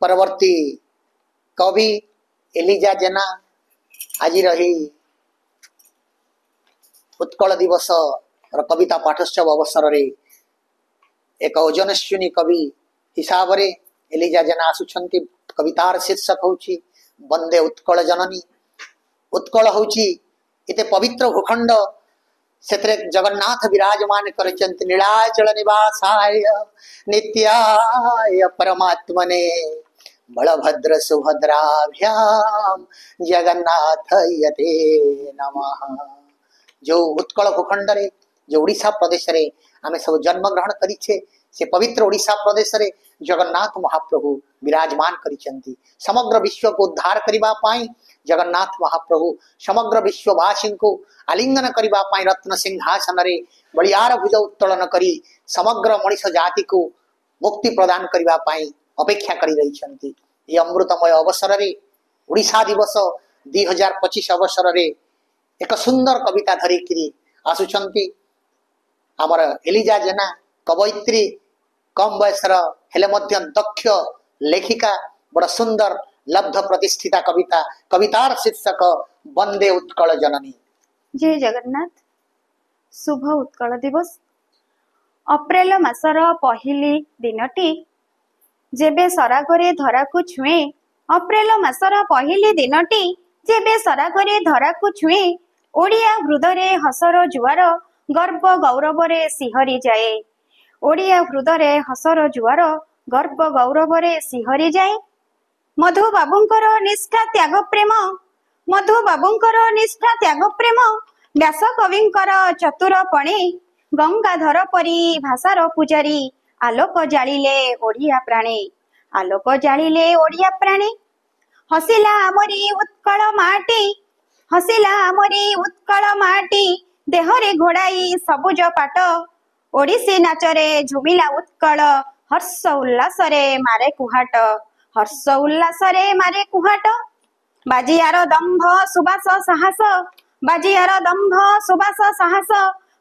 परवर्ती कवि एलिजा जेना आज रही उत्कल दिवस कविता पाठोत्सव अवसर रे एक ओजनश्विनी कवि हिसाब रे एलिजा जेना आसुछंती। कवितार शीर्षक होची वंदे उत्कल जननी। उत्कल होची इते पवित्र भूखंड सेतरे जगन्नाथ विराजमान करचंती। नीलाचल निवासाय नित्याय परमात्मने बलभद्र सुभद्राभ्याम जगन्नाथ यते नमः। जो उत्कल भूखंड रे जो ओडिशा प्रदेश रे आमे सब जन्म ग्रहण करिछे से पवित्र ओडिशा प्रदेश रे जगन्नाथ महाप्रभु विराजमान करिछंती। समग्र विश्व को उद्धार करिबा पाई जगन्नाथ महाप्रभु समग्र विश्ववासी को आलिंगन करिबा पाई रत्न सिंहासन रे बलियार भुज उत्तोलन करी समग्र मनुष्य जाति को मुक्ति प्रदान करिबा पाई अपेक्षा करी रहिछंती। ये अमृतमय अवसर रे ओडिशा दिवस 2025 अवसर रे एक सुंदर कविता धरिकी आसुछंती। आमर एलिजा जेना कवयित्री कम बयसर हेले मध्य दक्ष लेखिका बड़ सुंदर लब्ध प्रतिष्ठिता कविता। कवितार शीर्षक वंदे उत्कल जननी। जय जगन्नाथ। शुभ उत्कल दिवस। अप्रैल मासर पहिली दिनटी जेबे सरागरे धरा को छुए। अप्रैल मासर पहिली दिनटी जेबे सरागरे धरा को छुए। ओडिया हृदय हसर जुआर गर्व गौरव रे सिहरी जाए। ओडिया हृदय हसर जुआर गर्व गौरव रे सिहरी जाए। मधु बाबूंकर निष्ठा त्याग प्रेम। मधु बाबूंकर निष्ठा त्याग प्रेम व्यास कविंकर चतुरपणे। गंगाधर परी भाषार पूजारी आलोक जालिले ओडिया प्राणे। आलोक जालिले ओडिया प्राणे। हसिला आमरी उत्कल माटी। हसिला आमरी उत्कल माटी देहरे घोड़ाई सबुज पाट। ओडिसी नाचरे झुमिला उत्कल हर्ष उल्लासरे मारे कुहाट। हर्ष उल्लासरे मारे कुहाट। बाजियार दंभ सुबास साहस। बाजियार दंभ सुबास साहस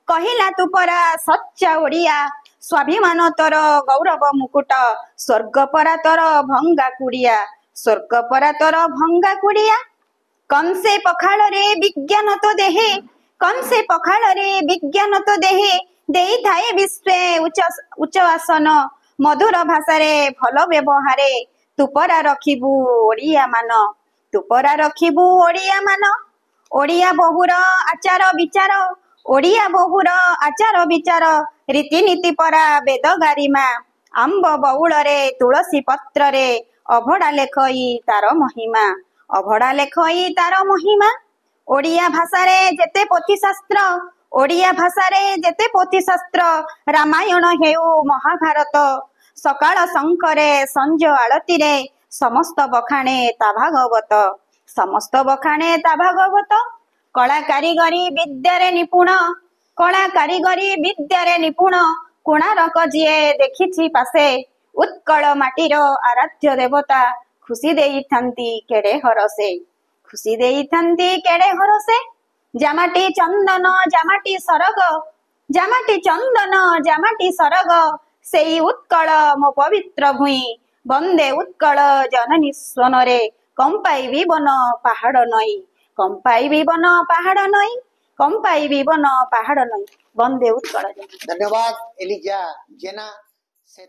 कहिला तू परा सच्चा ओडिया। स्वाभिमान तोर गौरव मुकुट स्वर्ग परा तोर भंगा कुड़िया। स्वर्ग परा तोर भंगा कुड़िया। कंसे पखाल रे विज्ञान तो देहे। कंसे पखाल रे विज्ञान तो देहे देई थाए विश्वे उच्च आसन। मधुर भाषा रे भल व्यवहारे तुपरा रखिबू ओडिया मान। तुपरा रखिबू ओडिया मान। ओडिया बहुर आचार विचार। ओडिया बहुर आचार विचार रीतिनीति परा वेद गारिमा। आंब बउल रे तुलसी पत्र रे अभड़ा लेखई तार महिमा। अभड़ा लेखई तार महिमा। ओडिया भाषा रे जेते पोथी शास्त्र। ओडिया भाषा रे जेते पोथी शास्त्र रामायण हेउ महाभारत। सकाळ शंकरे संज आळती रे समस्त बखाणे ता भागवत। समस्त बखाणे ता भागवत। कला कारीगरी विद्या रे निपुण। कला कारीगरी विद्या रे निपुण कोणार्क जिए देखिछि पासे। उत्कल माटीर आराध्य देवता खुशी देइथांती केड़े हरसे। खुशी देइथांती केड़े हरसे। जामाटी चंदन जामाटी सरग। जामाटी चंदन जामाटी सरग सेई उत्कल मो पवित्र भूई। वंदे उत्कल जननी स्वनरे कंपाइबी वन पहाड़ नई। कंपाइबी वन पहाड़ नई। कंपाइबी वन पहाड़ नई। वंदे उत्कल जननी। धन्यवाद एलिजा जेना से